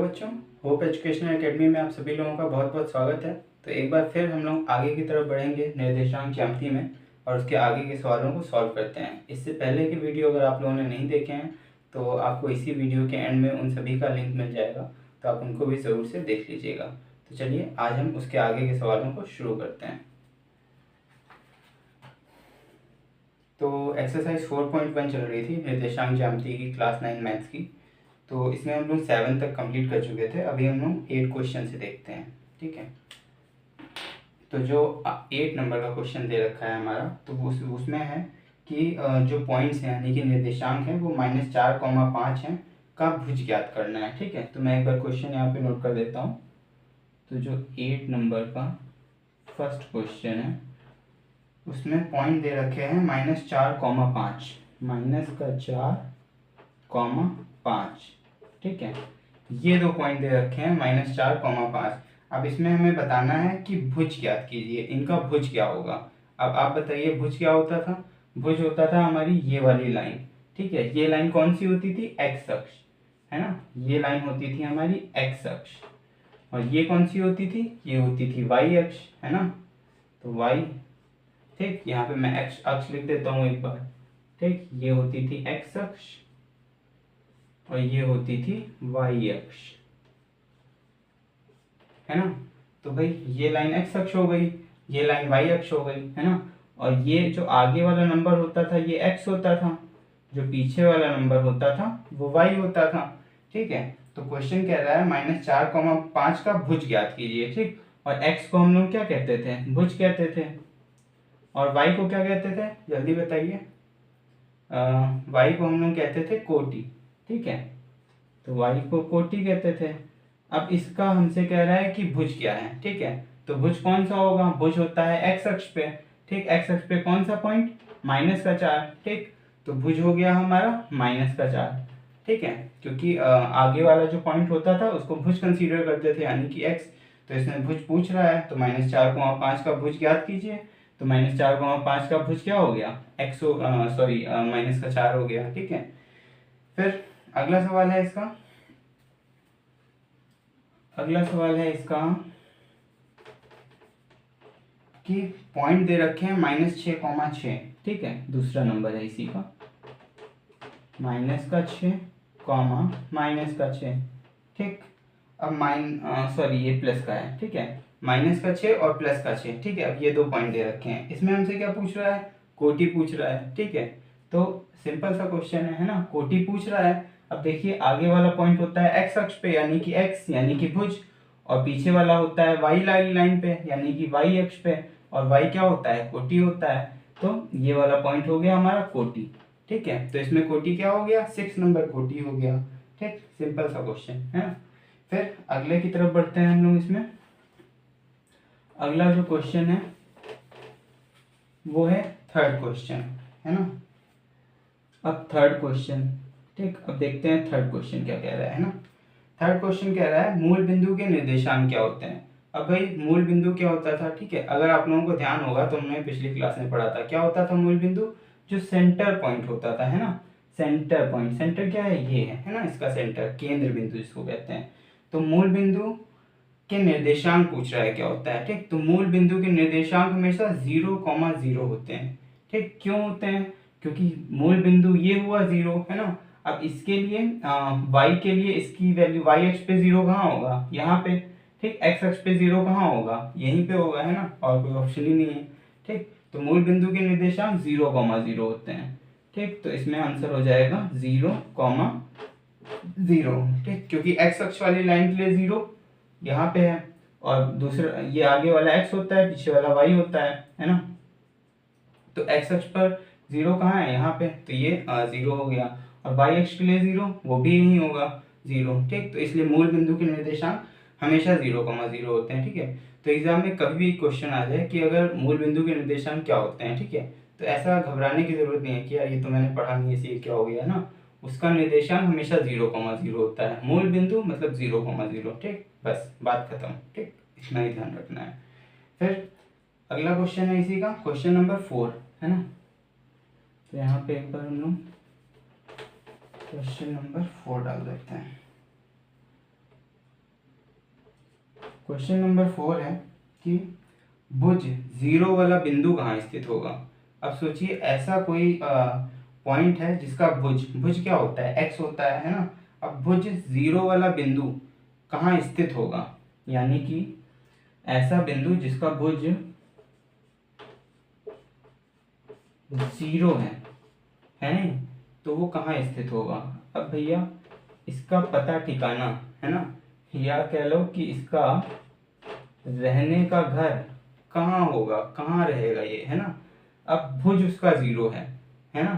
बच्चों, hope educational academy में आप सभी लोगों का बहुत बहुत स्वागत है। तो एक बार फिर हम लोग आगे की तरफ बढ़ेंगे निर्देशांक ज्यामिति में और उसके आगे के सवालों को सॉल्व करते हैं। इससे पहले की वीडियो अगर आप लोगों ने नहीं देखे हैं तो आपको इसी वीडियो के एंड में उन सभी का लिंक मिल जाएगा, तो आप उनको भी ज़रूर से देख लीजिएगा। तो चलिए आज हम उसके आगे के सवालों को शुरू करते हैं। तो एक्सरसाइज 4.1 चल रही थी निर्देशांक ज्यामिति की क्लास 9 मैथ्स की। तो इसमें हम लोग 7 तक कंप्लीट कर चुके थे। अभी हम लोग 8 क्वेश्चन से देखते हैं, ठीक है। तो जो 8 नंबर का क्वेश्चन दे रखा है हमारा, तो उसमें है कि जो पॉइंट्स हैं यानी कि निर्देशांक हैं वो -4,5 हैं का भुज ज्ञात करना है, ठीक है। तो मैं एक बार क्वेश्चन यहाँ पे नोट कर देता हूँ। तो जो 8 नंबर का फर्स्ट क्वेश्चन है उसमें पॉइंट दे रखे हैं -4,5, -4,5, ठीक है। ये दो पॉइंट दे रखे हैं -4,5। अब इसमें हमें बताना है कि भुज ज्ञात कीजिए, इनका भुज क्या होगा। अब आप बताइए भुज क्या होता था। भुज होता था हमारी ये वाली लाइन, ठीक है। ये लाइन कौन सी होती थी, एक्स अक्ष, है ना। ये लाइन होती थी हमारी एक्स अक्ष, और ये कौन सी होती थी, ये होती थी वाई अक्ष, है ना। तो वाई, ठीक। यहाँ पे मैं एक्स अक्ष लिख देता हूँ एक बार, ठीक। ये होती थी एक्स अक्ष और ये होती थी वाई अक्ष, है ना। तो भाई ये लाइन एक्स अक्ष हो गई, ये लाइन वाई अक्ष हो गई, है ना। और ये जो आगे वाला नंबर होता था ये एक्स होता था, जो पीछे वाला नंबर होता था वो वाई होता था, ठीक है। तो क्वेश्चन कह रहा है -4,5 का भुज ज्ञात कीजिए, ठीक। और एक्स को हम लोग क्या कहते थे, भुज कहते थे। और वाई को क्या कहते थे, जल्दी बताइए। वाई को हम लोग कहते थे कोटि, ठीक है। तो वाई को कोटि कहते थे। अब इसका हमसे कह रहा है कि भुज क्या है, ठीक है। तो भुज कौन सा होगा, भुज होता है एक्स अक्ष पे, ठीक। एक्स अक्ष पे कौन सा पॉइंट, -4, ठीक। तो भुज हो गया हमारा -4, ठीक है। क्योंकि आगे वाला जो पॉइंट होता था उसको भुज कंसीडर करते थे यानी कि एक्स। तो इसमें भुज पूछ रहा है, तो -4,5 का भुज ज्ञात कीजिए। तो -4,5 का भुज क्या हो गया, एक्स, सॉरी -4 हो गया, ठीक है। फिर अगला सवाल है इसका, कि पॉइंट दे रखे हैं -6,6, ठीक है। दूसरा नंबर है इसी का, -6, -6, ठीक। अब सॉरी ये प्लस का है, ठीक है। -6 और +6, ठीक है। अब ये दो पॉइंट दे रखे हैं, इसमें हमसे क्या पूछ रहा है, कोटि पूछ रहा है, ठीक है। तो सिंपल सा क्वेश्चन है ना, कोटि पूछ रहा है। अब देखिए आगे वाला पॉइंट होता है एक्स अक्ष पे यानी कि एक्स यानी कि भुज, और पीछे वाला होता है वाई लाइन पे यानी कि वाई अक्ष पे, और वाई क्या होता है, कोटि होता है। तो ये वाला पॉइंट हो गया हमारा कोटि, ठीक है। तो इसमें कोटि क्या हो गया, 6 नंबर कोटि हो गया, ठीक। सिंपल सा क्वेश्चन है ना। फिर अगले की तरफ बढ़ते हैं हम लोग। इसमें अगला जो क्वेश्चन है वो है थर्ड क्वेश्चन, है ना। अब थर्ड क्वेश्चन, ठीक। अब देखते हैं थर्ड क्वेश्चन क्या कह रहा है ना। थर्ड क्वेश्चन कह रहा है मूल बिंदु के निर्देशांक क्या होते हैं। अब भाई मूल बिंदु क्या होता था, ठीक है। अगर आप लोगों को ध्यान होगा तो हमने पिछली क्लास में पढ़ा था, क्या होता था मूल बिंदु, जो सेंटर पॉइंट होता था, है ना। सेंटर पॉइंट, सेंटर क्या है, ये है ना इसका सेंटर, केंद्र बिंदु जिसको कहते हैं। तो मूल बिंदु के निर्देशांक पूछ रहा है क्या होता है, ठीक। तो मूल बिंदु के निर्देशांक हमेशा 0,0 होते हैं, ठीक। क्यों होते हैं, क्योंकि मूल बिंदु ये हुआ 0, है ना। अब इसके लिए y के लिए इसकी वैल्यू y अक्ष पे 0 कहाँ होगा, यहाँ पे, ठीक। x अक्ष पे 0 कहाँ होगा, यहीं पे होगा, है ना। और कोई ऑप्शन ही नहीं है, ठीक। तो मूल बिंदु के निर्देशांक 0,0 होते हैं, ठीक। तो इसमें आंसर हो जाएगा 0,0, ठीक। क्योंकि x अक्ष वाली लाइन के लिए 0 यहाँ पे है, और दूसरा ये आगे वाला x होता है, पीछे वाला y होता है ना। तो x अक्ष पर 0 कहाँ है, यहाँ पे, तो ये 0 हो गया। और y अक्ष के लिए 0, वो भी यही होगा 0, ठीक। तो इसलिए मूल बिंदु के निर्देशांक हमेशा 0,0 होते हैं, ठीक है। तो एग्जाम में कभी भी क्वेश्चन आ जाए कि अगर मूल बिंदु के निर्देशांक क्या होते हैं, ठीक है, तो ऐसा घबराने की जरूरत नहीं है कि यार ये तो मैंने पढ़ा नहीं है, इसलिए क्या हो गया ना। उसका निर्देशांक हमेशा 0,0 होता है, मूल बिंदु मतलब 0,0, ठीक। बस बात खत्म, ठीक। इतना ही ध्यान रखना है। फिर अगला क्वेश्चन है इसी का, क्वेश्चन नंबर 4, है ना। तो यहाँ पे एक बार हम लोग क्वेश्चन नंबर 4 डाल देते हैं। क्वेश्चन नंबर 4 है कि भुज जीरो वाला बिंदु कहाँ स्थित होगा। अब सोचिए ऐसा कोई पॉइंट है जिसका भुज भुज क्या होता है, एक्स होता है ना। अब भुज जीरो वाला बिंदु कहाँ स्थित होगा, यानी कि ऐसा बिंदु जिसका भुज जीरो है नहीं, तो वो कहाँ स्थित होगा। अब भैया इसका पता ठिकाना है ना, या कह लो कि इसका रहने का घर कहाँ होगा, कहाँ रहेगा ये, है ना। अब भुज उसका जीरो है ना,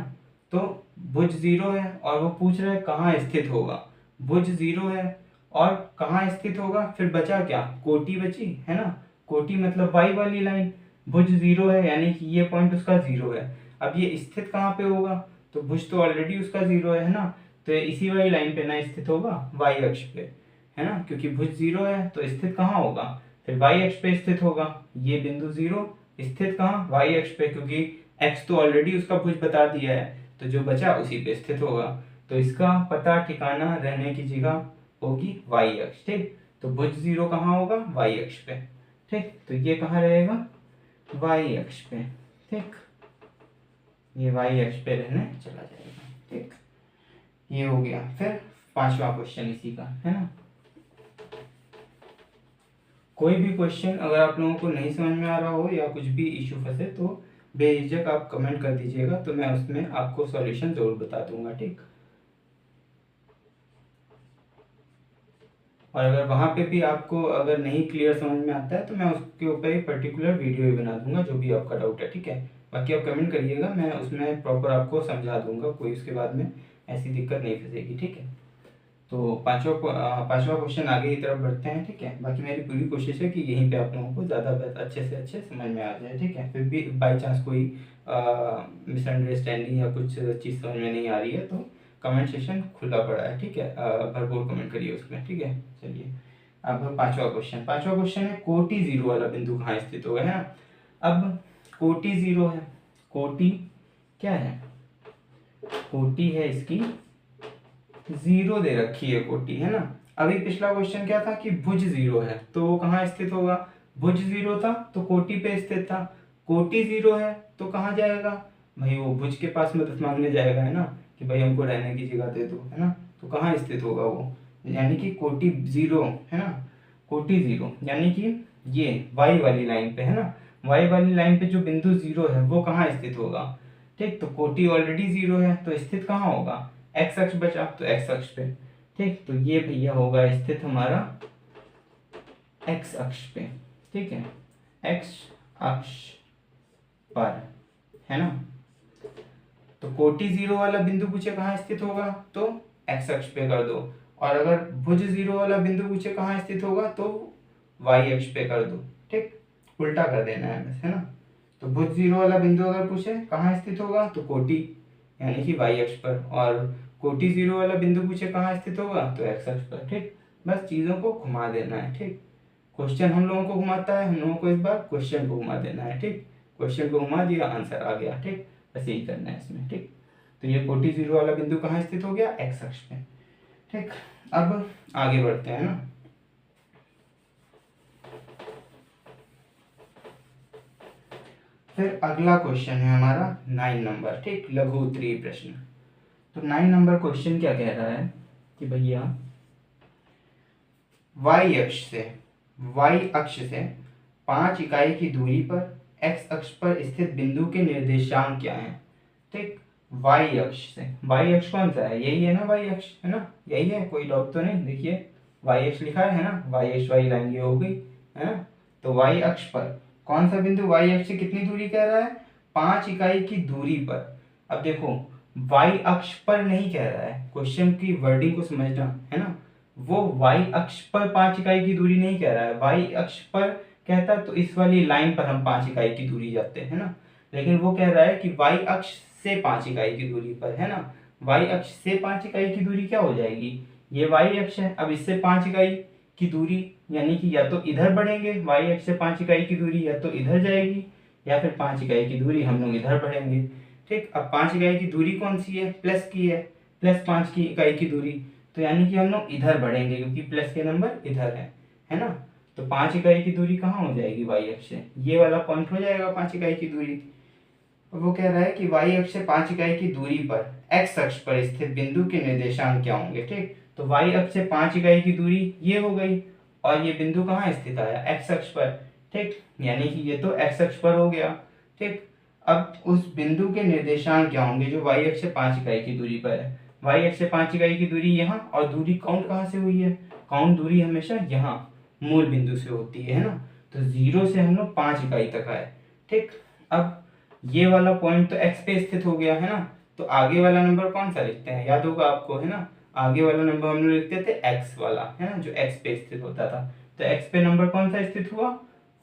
तो भुज जीरो है और वो पूछ रहा है कहाँ स्थित होगा। भुज जीरो है और कहाँ स्थित होगा, फिर बचा क्या, कोटि बची है ना। कोटि मतलब वाई वाली लाइन। भुज जीरो है यानी कि ये पॉइंट उसका जीरो है। अब ये स्थित कहाँ पे होगा, तो भुज तो ऑलरेडी उसका जीरो है ना, तो ये इसी वाली लाइन पे ना स्थित होगा, वाई अक्ष पे, है ना। क्योंकि भुज जीरो है तो स्थित कहाँ होगा, फिर वाई अक्ष पे स्थित होगा। ये बिंदु जीरो स्थित कहाँ, वाई अक्ष पे, क्योंकि एक्स तो ऑलरेडी उसका भुज बता दिया है, तो जो बचा उसी पे स्थित होगा। तो इसका पता ठिकाना रहने की जगह होगी वाई अक्ष। ठीक, तो भुज जीरो कहाँ होगा, वाई अक्ष पे। ठीक, तो ये कहाँ रहेगा, वाई अक्ष पे। ठीक, ये वाई अक्ष पे रहने चला जाएगा। ठीक, ये हो गया। फिर पांचवा क्वेश्चन इसी का है ना। कोई भी क्वेश्चन अगर आप लोगों को नहीं समझ में आ रहा हो या कुछ भी इश्यू फंसे तो बेझिझक आप कमेंट कर दीजिएगा, तो मैं उसमें आपको सॉल्यूशन जरूर बता दूंगा। ठीक, और अगर वहाँ पे भी आपको अगर नहीं क्लियर समझ में आता है तो मैं उसके ऊपर एक पर्टिकुलर वीडियो ही बना दूंगा, जो भी आपका डाउट है। ठीक है, बाकी आप कमेंट करिएगा, मैं उसमें प्रॉपर आपको समझा दूंगा, कोई उसके बाद में ऐसी दिक्कत नहीं फंसेगी। ठीक है, तो पांचवा क्वेश्चन आगे की तरफ बढ़ते हैं। ठीक है, बाकी मेरी पूरी कोशिश है कि यहीं पे आप लोगों को ज़्यादा अच्छे से अच्छे समझ में आ जाए। ठीक है, फिर भी बाई चांस कोई मिसअंडरस्टैंडिंग या कुछ चीज़ समझ में नहीं आ रही है तो कमेंट सेशन खुला पड़ा है। ठीक है, भरपूर कमेंट करिए उसमें। ठीक है, चलिए अब पांचवा क्वेश्चन है कोटि जीरो वाला बिंदु कहाँ स्थित होगा, है ना। अब कोटि जीरो है, कोटि क्या है, कोटि है इसकी जीरो दे रखी है, कोटि है ना। अभी पिछला क्वेश्चन क्या था कि भुज जीरो है तो वो कहाँ स्थित होगा, भुज जीरो था तो कोटि पे स्थित था। कोटि जीरो है तो कहाँ जाएगा भाई, वो भुज के पास मदद मांगने जाएगा, है ना, कि भाई हमको रहने की जगह दे दो, है ना। तो कहाँ स्थित होगा वो, यानी कि कोटि जीरो, है ना। कोटि जीरो यानी कि ये वाई वाली लाइन पे, है ना। वाई वाली लाइन पे जो बिंदु जीरो है वो कहाँ स्थित होगा। ठीक, तो कोटि ऑलरेडी जीरो है तो स्थित कहाँ होगा, एक्स अक्ष बचा तो एक्स अक्ष पे। ठीक, तो ये भैया होगा स्थित हमारा एक्स अक्ष पे। ठीक है, एक्स अक्ष पर, है ना। तो कोटि जीरो वाला बिंदु पूछे कहाँ स्थित होगा तो एक्स अक्ष पे कर दो, और अगर भुज जीरो वाला बिंदु पूछे कहाँ स्थित होगा तो वाई अक्ष पे कर दो। ठीक, उल्टा कर देना है बस, है ना। तो भुज जीरो वाला बिंदु अगर पूछे कहाँ स्थित होगा तो कोटि यानी कि वाई अक्ष पर, और कोटि जीरो वाला बिंदु पूछे कहाँ स्थित होगा तो एक्स अक्ष पर। ठीक, बस चीज़ों को घुमा देना है। ठीक, क्वेश्चन हम लोगों को घुमाता है, हम लोगों को इस बार क्वेश्चन को घुमा देना है। ठीक, क्वेश्चन को घुमा दिया, आंसर आ गया। ठीक, बस यही करना है इसमें। ठीक, तो ये कोटि जीरो वाला बिंदु कहाँ स्थित हो गया, एक्स अक्ष पे। ठीक, अब आगे बढ़ते हैं ना। फिर अगला क्वेश्चन है हमारा 9 नंबर। ठीक, लघु उत्तरीय प्रश्न। तो 9 नंबर क्वेश्चन क्या कह रहा है कि भैया वाई अक्ष से 5 इकाई की दूरी पर एक्स अक्ष पर स्थित बिंदु के निर्देशांक क्या हैं। ठीक, वाई अक्ष कौन सा है, यही है ना, वाई अक्ष है ना, यही है, कोई डाउट तो नहीं। देखिए वाई अक्ष लिखा है ना, वाई अक्ष वाई लाइन ये हो गई, है ना। तो वाई अक्ष पर कौन सा बिंदु वाई अक्ष से कितनी दूरी कह रहा है, 5 इकाई की दूरी पर। अब देखो वाई अक्ष पर नहीं कह रहा है, क्वेश्चन की वर्डिंग को समझना, है ना। वो वाई अक्ष पर 5 इकाई की दूरी नहीं कह रहा है, वाई अक्ष पर कहता तो इस वाली लाइन पर हम 5 इकाई की दूरी जाते हैं ना, लेकिन वो कह रहा है कि वाई अक्ष से 5 इकाई की दूरी पर, है ना। वाई अक्ष से 5 इकाई की दूरी क्या हो जाएगी, ये वाई अक्ष है, अब इससे 5 इकाई की दूरी यानी कि या तो इधर बढ़ेंगे, वाई अक्ष से 5 इकाई की दूरी या तो इधर जाएगी, या फिर 5 इकाई की दूरी हम लोग इधर बढ़ेंगे। ठीक, अब 5 इकाई की दूरी कौन सी है, प्लस की है, प्लस 5 की इकाई की दूरी, तो यानी कि हम लोग इधर बढ़ेंगे क्योंकि प्लस के नंबर इधर है ना। तो 5 इकाई की दूरी कहाँ हो जाएगी वाई अक्ष से, ये वाला पॉइंट हो जाएगा 5 इकाई की दूरी। वो कह रहा है कि वाई अक्ष से 5 इकाई की दूरी पर एक्स अक्ष पर स्थित बिंदु के निर्देशांक क्या होंगे। ठीक, तो वाई अक्ष से 5 इकाई की दूरी ये हो गई, और ये बिंदु कहाँ स्थित आया, एक्स अक्ष पर। ठीक, यानी कि ये तो एक्स अक्ष पर हो गया। ठीक, अब उस बिंदु के निर्देशांक क्या होंगे जो वाई अक्ष से 5 इकाई की दूरी पर है। वाई अक्ष से 5 इकाई की दूरी यहाँ, और दूरी काउंट कहाँ से हुई है, काउंट दूरी हमेशा यहाँ मूल बिंदु से होती है ना। तो 0 से हम लोग 5 इकाई तक आए। ठीक, अब ये वाला पॉइंट तो एक्स पे स्थित हो गया है ना, तो आगे वाला नंबर कौन सा लिखते हैं, याद होगा आपको है ना। आगे वाला नंबर हम लोग लिखते थे एक्स वाला, है ना, जो एक्स पे स्थित होता था। तो एक्स पे नंबर कौन सा स्थित हुआ,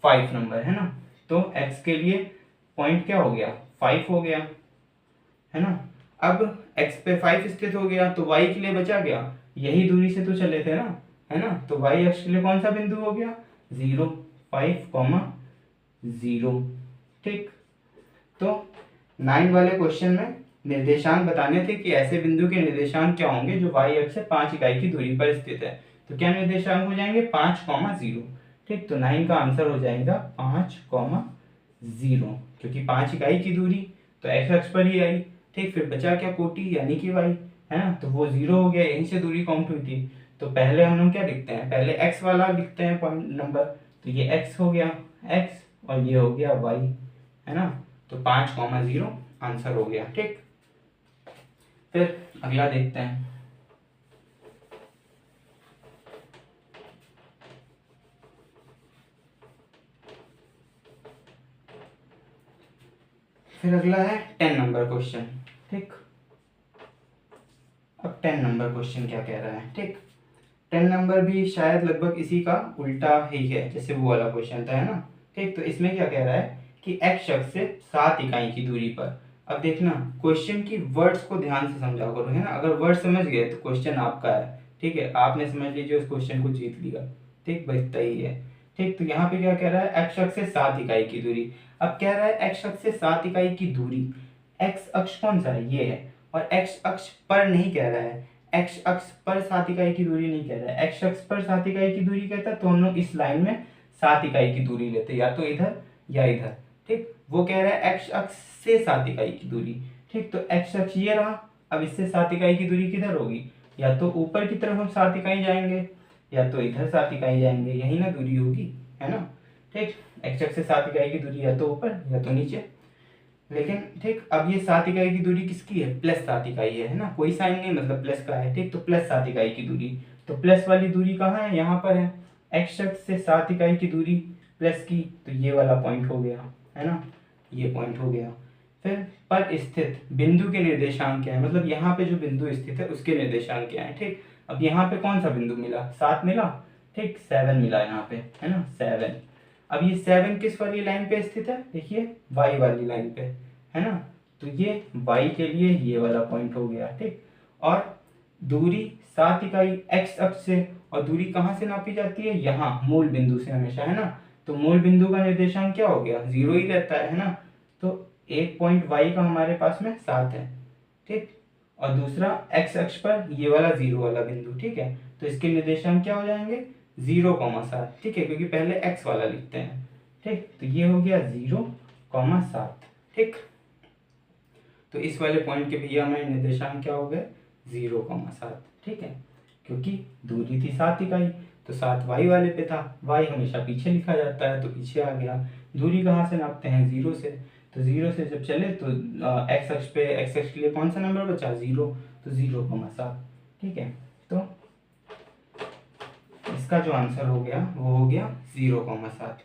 5 नंबर, है ना। तो एक्स के लिए पॉइंट क्या हो गया, 5 हो गया, है ना। अब एक्स पे 5 स्थित हो गया, तो वाई के लिए बचा गया, यही दूरी से तो चले थे ना, है ना। तो वाई अक्ष के लिए कौन सा बिंदु हो गया, 0, 5, 0। ठीक, तो 9 वाले क्वेश्चन में निर्देशांक बताने थे कि ऐसे बिंदु के निर्देशांक क्या होंगे जो वाई अक्ष से 5 इकाई की दूरी पर स्थित है। तो क्या निर्देशांक हो जाएंगे, 5, 0। ठीक, तो 9 का आंसर हो जाएगा 5, 0, क्योंकि 5 इकाई की दूरी तो एक्स अक्ष पर ही आई। ठीक, फिर बचा क्या, कोटि यानी कि वाई, है ना। तो वो 0 हो गया, यहीं से दूरी काउंट हुई थी। तो पहले हम लोग क्या लिखते हैं, पहले एक्स वाला लिखते हैं पॉइंट नंबर, तो ये एक्स हो गया, एक्स, और ये हो गया वाई, है ना। तो 5, 0 आंसर हो गया। ठीक, फिर अगला देखते हैं। फिर अगला है 10 नंबर क्वेश्चन। ठीक, अब 10 नंबर क्वेश्चन क्या कह रहा है। ठीक, 10 नंबर भी शायद लगभग इसी का उल्टा ही है जैसे वो वाला क्वेश्चन था, है ना। ठीक, तो इसमें क्या कह रहा है कि एक्स अक्ष से 7 इकाई की दूरी पर। अब देखना क्वेश्चन की वर्ड्स को ध्यान से समझा करो, है ना। अगर वर्ड समझ गए तो क्वेश्चन आपका है। ठीक है, आपने समझ लीजिए उस क्वेश्चन को जीत लिया। ठीक, बस इतना ही है। ठीक, तो यहाँ पे क्या कह रहा है, एक्स अक्ष से 7 इकाई की दूरी। अब कह रहा है एक्स अक्ष से 7 इकाई की दूरी, एक्स अक्ष कौन सा है, ये है, और एक्स अक्ष पर नहीं कह रहा है, एक्स अक्ष पर 7 इकाई की दूरी नहीं कह रहा है। एक्स अक्ष पर 7 इकाई की दूरी कहता तो हम लोग इस लाइन में 7 इकाई की दूरी लेते, या तो इधर या इधर। ठीक, वो कह रहा है एक्स अक्ष से 7 इकाई की दूरी। ठीक, तो एक्स अक्ष ये रहा, अब इससे 7 इकाई की दूरी किधर होगी, या तो ऊपर की तरफ हम 7 इकाई जाएंगे, या तो इधर 7 इकाई जाएंगे, यही ना दूरी होगी, है ना। ठीक, एक्स अक्ष से 7 इकाई की दूरी या तो ऊपर या तो नीचे। लेकिन ठीक, अब ये 7 इकाई की दूरी किसकी है, प्लस 7 इकाई है ना, कोई साइन नहीं मतलब प्लस का है। ठीक, तो प्लस 7 इकाई की दूरी, तो प्लस वाली दूरी कहाँ है, यहाँ पर है। एक्स अक्ष से 7 इकाई की दूरी प्लस की, तो ये वाला पॉइंट हो गया, है ना, ये पॉइंट हो गया। फिर पर स्थित बिंदु के निर्देशांक क्या है, मतलब यहाँ पे जो बिंदु स्थित है उसके निर्देशांक क्या है। ठीक, अब यहाँ पे कौन सा बिंदु मिला, 7 मिला। ठीक, 7 मिला यहाँ पे, है ना, 7। अब ये 7 किस वाली लाइन पे स्थित है, देखिए वाई वाली लाइन पे, है ना। तो ये वाई के लिए ये वाला पॉइंट हो गया। ठीक, और दूरी 7 इकाई एक्स अक्ष से, और दूरी कहाँ से नापी जाती है, यहाँ मूल बिंदु से हमेशा, है ना। तो मूल बिंदु का निर्देशांक क्या हो गया, 0 ही रहता है ना। तो एक पॉइंट वाई का हमारे पास में 7 है। ठीक, और दूसरा एक्स अक्ष पर ये वाला 0 वाला बिंदु। ठीक है, तो इसके निर्देशांक क्या हो जाएंगे, 0, 7। ठीक है, क्योंकि पहले x वाला लिखते हैं। ठीक, तो ये हो गया 0, 7। ठीक, तो इस वाले पॉइंट के भैया हमारे निर्देशांक क्या हो गए, 0, 7। ठीक है, क्योंकि दूरी थी 7 इकाई, तो 7 वाई वाले पे था, वाई हमेशा पीछे लिखा जाता है तो पीछे आ गया। दूरी कहाँ से नापते हैं, 0 से, तो 0 से जब चले तो एक्स अक्ष पे, एक्स अक्ष के लिए कौन सा नंबर बचा, 0, तो 0, 7। ठीक है, तो इसका जो आंसर हो गया वो हो गया 0, 7।